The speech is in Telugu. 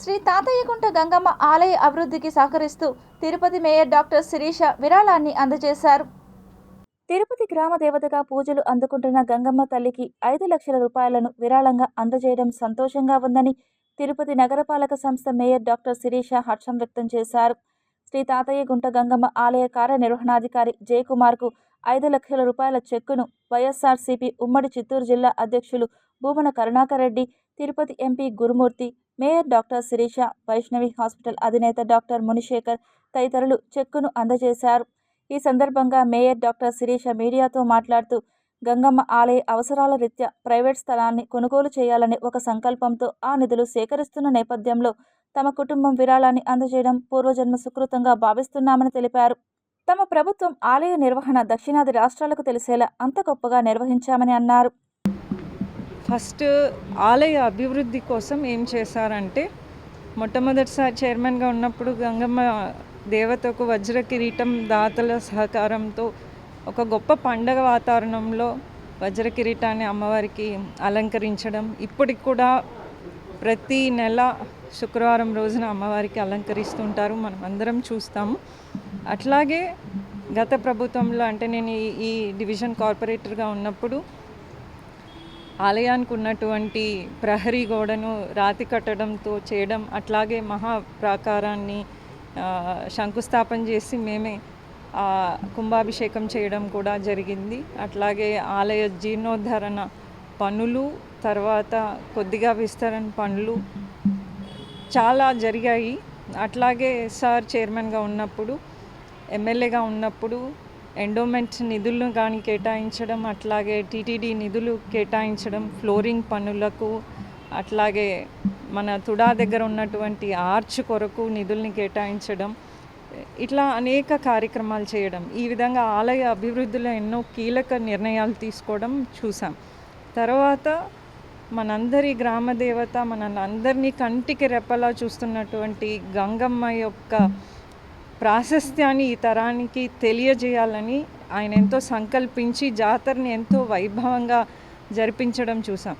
శ్రీ తాతయ్యగుంట గంగమ్మ ఆలయ అభివృద్ధికి సహకరిస్తూ తిరుపతి మేయర్ డాక్టర్ శిరీష విరాళాన్ని అందజేశారు. తిరుపతి గ్రామ దేవతగా పూజలు అందుకుంటున్న గంగమ్మ తల్లికి 5 లక్షల రూపాయలను విరాళంగా అందజేయడం సంతోషంగా ఉందని తిరుపతి నగరపాలక సంస్థ మేయర్ డాక్టర్ శిరీష హర్షం వ్యక్తం చేశారు. శ్రీ తాతయ్యగుంట గంగమ్మ ఆలయ కార్యనిర్వహణాధికారి జయకుమార్కు 5 లక్షల రూపాయల చెక్కును వైఎస్ఆర్సీపీ ఉమ్మడి చిత్తూరు జిల్లా అధ్యక్షులు Bhumana Karunakar Reddy, Tirupati MP Gurumurthy, mayor doctor Sirisha, Vaishnavi hospital అధినేత డాక్టర్ మునిశేఖర్ తదితరులు చెక్కును అందజేశారు. ఈ సందర్భంగా మేయర్ డాక్టర్ శిరీష మీడియాతో మాట్లాడుతూ, గంగమ్మ ఆలయ అవసరాల రీత్యా ప్రైవేట్ స్థలాన్ని కొనుగోలు చేయాలనే ఒక సంకల్పంతో ఆ నిధులు సేకరిస్తున్న నేపథ్యంలో తమ కుటుంబం విరాళాన్ని అందజేయడం పూర్వజన్మ సుకృతంగా భావిస్తున్నామని తెలిపారు. తమ ప్రభుత్వం ఆలయ నిర్వహణ దక్షిణాది రాష్ట్రాలకు తెలిసేలా అంత గొప్పగా నిర్వహించామని అన్నారు. ఫస్ట్ ఆలయ అభివృద్ధి కోసం ఏం చేశారంటే, మొట్టమొదటిసారి చైర్మన్గా ఉన్నప్పుడు గంగమ్మ దేవతకు వజ్ర కిరీటం దాతల సహకారంతో ఒక గొప్ప పండగ వాతావరణంలో వజ్ర కిరీటాన్ని అమ్మవారికి అలంకరించడం, ఇప్పటికి కూడా ప్రతి నెల శుక్రవారం రోజున అమ్మవారికి అలంకరిస్తుంటారు, మనం అందరం చూస్తాము. అట్లాగే గత ప్రభుత్వంలో అంటే నేను ఈ డివిజన్ కార్పొరేటర్గా ఉన్నప్పుడు ఆలయానికి ఉన్నటువంటి ప్రహరీ గోడను రాతి కట్టడంతో చేయడం, అట్లాగే మహాప్రాకారాన్ని శంకుస్థాపన చేసి మేమే కుంభాభిషేకం చేయడం కూడా జరిగింది. అట్లాగే ఆలయ జీర్ణోద్ధరణ పనులు, తర్వాత కొద్దిగా విస్తరణ పనులు చాలా జరిగాయి. అట్లాగే సార్ చైర్మన్గా ఉన్నప్పుడు, ఎమ్మెల్యేగా ఉన్నప్పుడు ఎండోమెంట్ నిధులను కానీ కేటాయించడం, అట్లాగే టీటీడీ నిధులు కేటాయించడం ఫ్లోరింగ్ పనులకు, అట్లాగే మన తుడా దగ్గర ఉన్నటువంటి ఆర్చ్ కొరకు నిధుల్ని కేటాయించడం, ఇట్లా అనేక కార్యక్రమాలు చేయడం, ఈ విధంగా ఆలయ అభివృద్ధిలో ఎన్నో కీలక నిర్ణయాలు తీసుకోవడం చూసాం. తర్వాత మనందరి గ్రామదేవత, మనందరినీ కంటికి రెప్పలా చూస్తున్నటువంటి గంగమ్మ యొక్క ప్రాశస్త్యాన్ని ఈ తరానికి తెలియజేయాలని ఆయన ఎంతో సంకల్పించి జాతరని ఎంతో వైభవంగా జరిపించడం చూసాం.